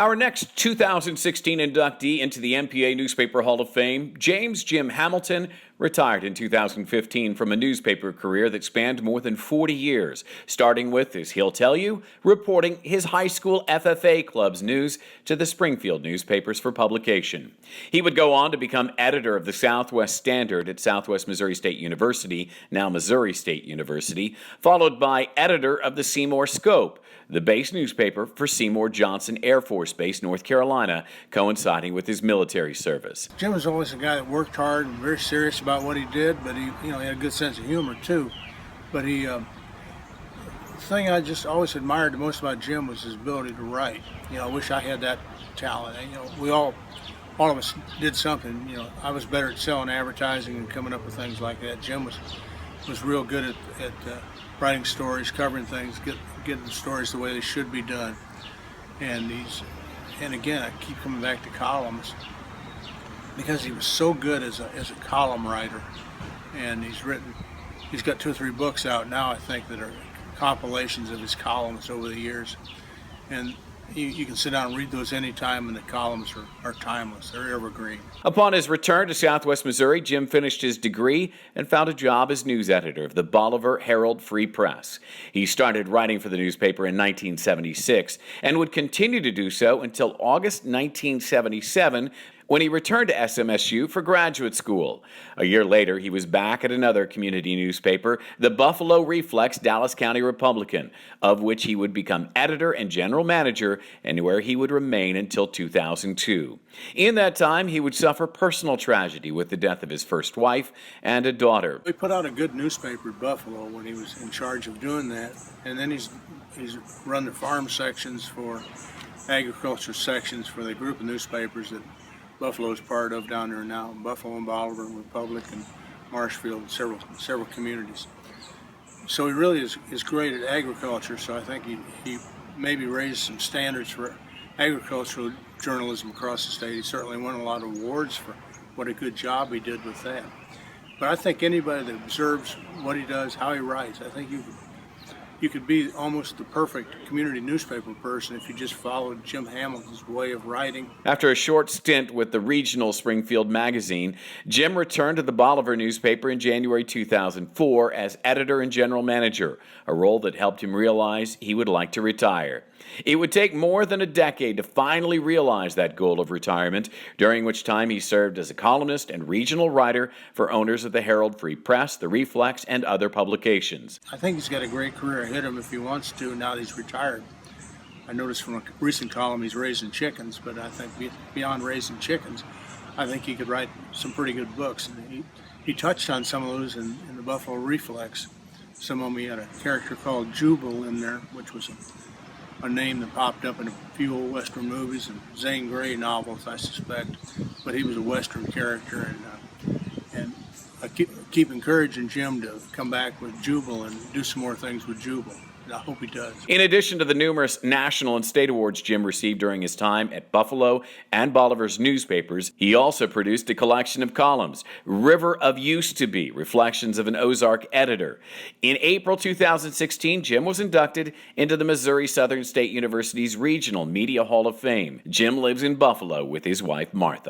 Our next 2016 inductee into the MPA Newspaper Hall of Fame, James Jim Hamilton, retired in 2015 from a newspaper career that spanned more than 40 years, starting with, as he'll tell you, reporting his high school FFA Club's news to the Springfield newspapers for publication. He would go on to become editor of the Southwest Standard at Southwest Missouri State University, now Missouri State University, followed by editor of the Seymour Scope, the base newspaper for Seymour Johnson Air Force Base, North Carolina, coinciding with his military service. Jim was always a guy that worked hard and very serious about what he did, but he had a good sense of humor too. But the thing I just always admired the most about Jim was his ability to write. I wish I had that talent. We all of us did something. I was better at selling advertising and coming up with things like that. Jim was real good at writing stories, covering things, getting the stories the way they should be done. And again, I keep coming back to columns because he was so good as a column writer. And he's got 2 or 3 books out now, I think, that are compilations of his columns over the years. And you can sit down and read those anytime, and the columns are timeless. They're evergreen. Upon his return to Southwest Missouri, Jim finished his degree and found a job as news editor of the Bolivar Herald-Free Press. He started writing for the newspaper in 1976 and would continue to do so until August 1977, when he returned to SMSU for graduate school. A year later, he was back at another community newspaper, the Buffalo Reflex, Dallas County Republican, of which he would become editor and general manager, and where he would remain until 2002. In that time, he would suffer personal tragedy with the death of his first wife and a daughter. We put out a good newspaper at Buffalo when he was in charge of doing that, and then he's run the farm sections for agriculture sections for the group of newspapers that Buffalo is part of down there now. Buffalo and Bolivar and Republic and Marshfield and several communities. So he really is great at agriculture, so I think he maybe raised some standards for agricultural journalism across the state. He certainly won a lot of awards for what a good job he did with that. But I think anybody that observes what he does, how he writes, I think you could be almost the perfect community newspaper person if you just followed Jim Hamilton's way of writing. After a short stint with the regional Springfield magazine, Jim returned to the Bolivar newspaper in January 2004 as editor and general manager, a role that helped him realize he would like to retire. It would take more than a decade to finally realize that goal of retirement, during which time he served as a columnist and regional writer for owners of the Herald-Free Press, the Reflex, and other publications. I think he's got a great career ahead of him if he wants to, now that he's retired. I noticed from a recent column he's raising chickens, but I think beyond raising chickens, I think he could write some pretty good books. And he touched on some of those in the Buffalo Reflex. Some of them, he had a character called Jubal in there, which was a name that popped up in a few old Western movies and Zane Grey novels, I suspect. But he was a Western character, and I keep encouraging Jim to come back with Jubal and do some more things with Jubal. I hope he does. In addition to the numerous national and state awards Jim received during his time at Buffalo and Bolivar's newspapers, he also produced a collection of columns, River of Used to Be, Reflections of an Ozark Editor. In April 2016, Jim was inducted into the Missouri Southern State University's Regional Media Hall of Fame. Jim lives in Buffalo with his wife, Martha.